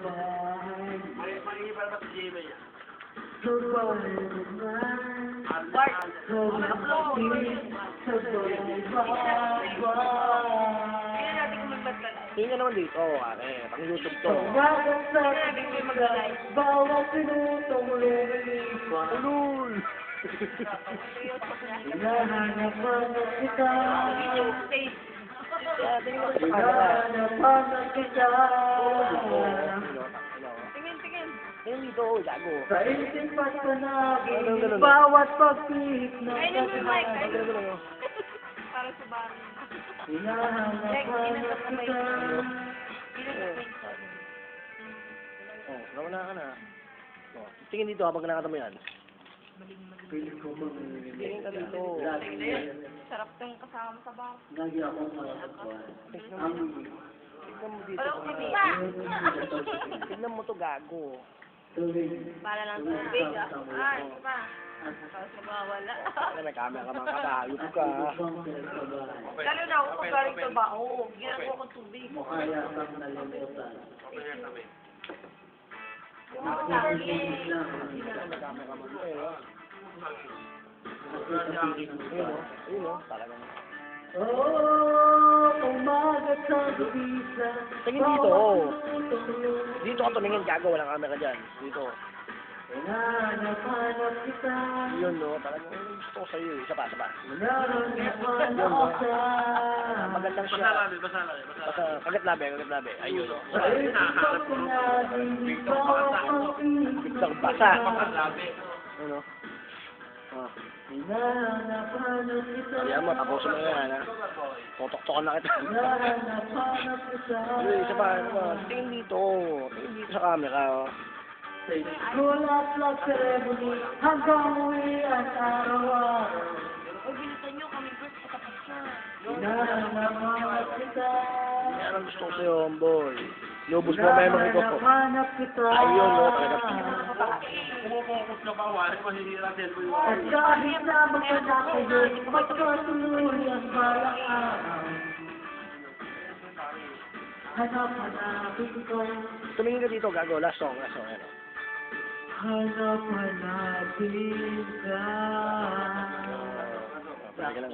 bahay. Mali para sa Gmail yan. Sa bahay Tingnan naman dito, pang YouTube to. bawat pinutong lumilipas. Ulul! Hinahanap-hanap kita. Tingnan mo sa camera. Hinahanap-hanap kita. Tingnan dito, gago. Sa isip at panagin, bawat pag-tip na Ganun. Para sa bahay. hinahanap-hanap kita. Oh, nawala ka na. Oh, tingin dito habang nakakata mo yan. Piling ko bang Tingin ka dito. Sarap tong kasama mo sa bahay. lagi akong malakban. Tingnan mo dito. Pero kasi, Tingnan mo to, gago. Tuwing para lang sa tubig ah. Ah, ito pa. Tapos mawawala. Ay, may camera ka mga katayog ka. Lalo na ako kung galing sa bao. Ginagawa ko tubig. Mukha yatang nalimutan. Yung mga tawag May camera mo. Ayun o, talagang. Oh, umaga sa gabisa. Tingin dito. Dito ka tumingin, gago. Walang camera dyan. Dito. Hinahanap-hanap kita. Yun no, talagang gusto ko sa'yo. Isa pa. Hinahanap-hanap kita. Magandang Basa siya. labi. Basta, kagat labi. Ayun no. Sa isip at panagin, bawat pag-tip Biglang basa. Labi. Ano? Ah. hinahanap-hanap kita. Ayan mo, tapusin mo yan, ha? Totok-tokan na kita. Hinahanap-hanap kita. Isa pa. Tingin dito. Tingin dito sa camera, oh. Gulap-lap ceremony hanggang uwi ang araw-araw. O, bilisan nyo kami first patapos na. Hinahanap-hanap kita. Yan ang gusto ko sa'yo, boy. Lubos mo memory ko. Hinahanap kita. Ayun, no, talaga. Kumukukus ka pa, wala ko mahihira cellphone mo. At kahit na magkakayo, magkatuloy ang balang araw. Hanap-hanapin ko. Tumingin ka dito, gago. Last song, ano. Hanap-hanapin ka. Pwede ka lang.